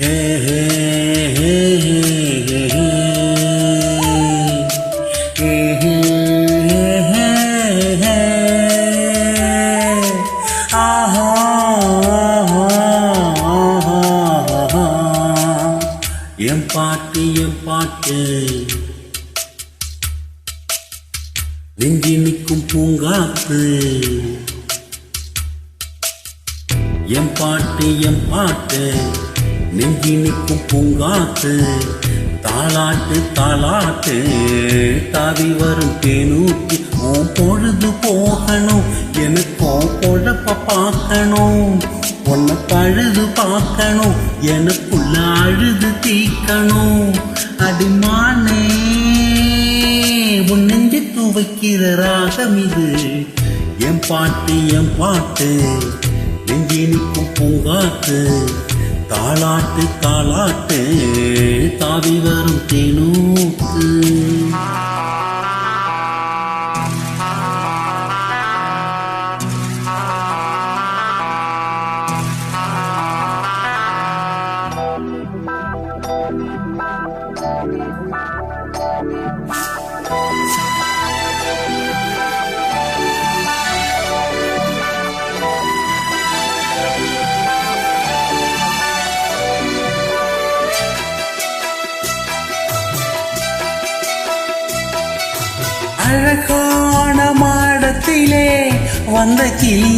என் பாட்டு நெஞ்சி நிற்கும் பூங்காத்து. என் பாட்டு நெஞ்சி நிற்கும் பூங்காத்து. தாலாட்டு தாலாட்டு தாவி வரும் தேனூத்தி. உன் பொழுது போகணும், எனக்கும் பொழப்ப பார்க்கணும். உன்னை பழுது பார்க்கணும், எனக்குள்ள அழுது தீக்கணும். அடிமானே உன் நெஞ்சு துவைக்கிற ராகம் இது. என் பாட்டு நெஞ்சி நிற்கும் பூங்காத்து. தாலாட்டு தாலாட்டு தாவி வரும் தேனூத்து. அழகான மாடத்திலே வந்த கிளி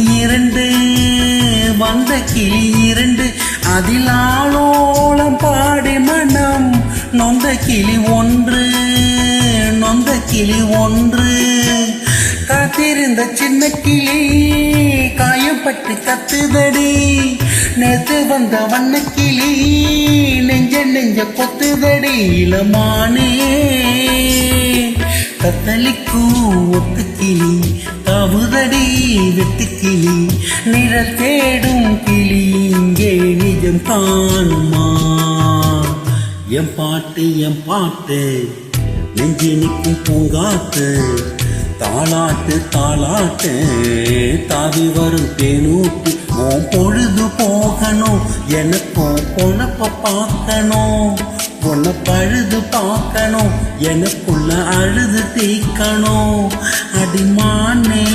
இரண்டு அதில் ஆளோளம் பாடி மனம் நொந்த கிளி ஒன்று காத்திருந்த சின்ன கிளி காயப்பட்டு கத்துதடி. நேத்து வந்த வண்ண கிளி நெஞ்ச கொத்துதடி. இளமானே கத்தலிக்கும் ஒத்து கிளி தவுதடி வெட்டு கிளி. நிழல் தேடும் கிளி இங்கே நிஜம் காணுமா? என் பாட்டு நெஞ்சி நிற்கும் பூங்காத்து. தாலாட்டு தாலாட்டு தாவி வரும் தேனூட்டு. உன் பொழுது போகணும், எனக்கும் பொழப்ப பார்க்கணும். உன்னை பழுது பார்க்கணும், எனக்குள்ள அழுது தீக்கணும். அடிமானே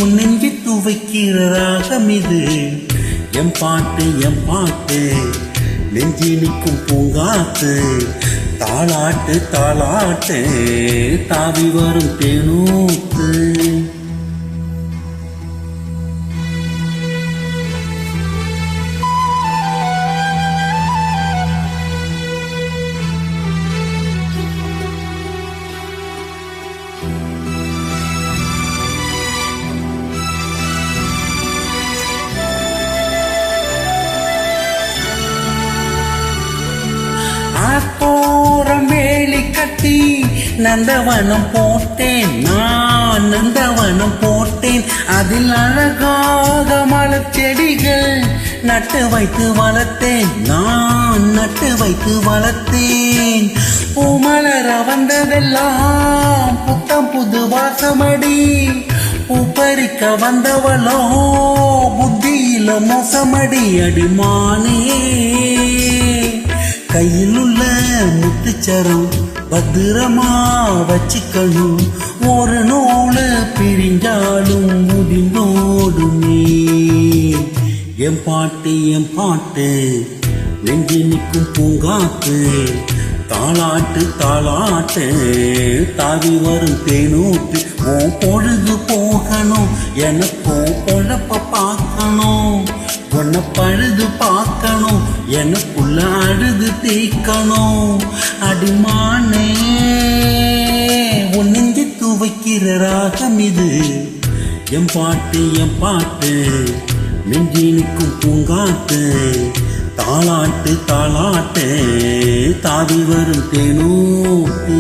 உன் நெஞ்சு துவைக்கிற ராகம் இது. என் பாட்டு நெஞ்சி நிற்கும் பூங்காத்து. தாலாட்டு தாலாட்டு தாவி வரும் தேனூத்து. ஆத்தோரம் வேலி கட்டி நந்தவனம் போட்டேன், நான் நந்தவனம் போட்டேன். அதில் அழகாக மலர் செடிகள் நட்டு வைத்து வளர்த்தேன், நான் நட்டு வைத்து வளர்த்தேன். பூமலர வந்ததெல்லாம் புத்தம் புது வாசமடி. பூப்பறிக்க வந்தவளோ புத்தியில மோசமடி. அடிமானே கையில் உள்ள முத்துச்சரம் பத்திரமா வச்சுக்கணும். ஒரு நூலு பிரிஞ்சாலும் முடிந்தோடுமே. என் பாட்டு நெஞ்சி நிற்கும் பூங்காத்து. தாலாட்டு தாலாட்டு தாவி வரும் தேனூட்டு. உன் பொழுது போகணும், எனக்கும் பொழப்ப பார்க்கணும். உன்னை பழுது பார்க்கணும், எனக்குள்ள அழுது தீக்கணும். அடிமானே உன் நெஞ்சு துவைக்கிற ராகம் இது. என் பாட்டு நெஞ்சி நிற்கும் பூங்காத்து. தாலாட்டு தாலாட்டு தாவி வரும் தேனூட்டு.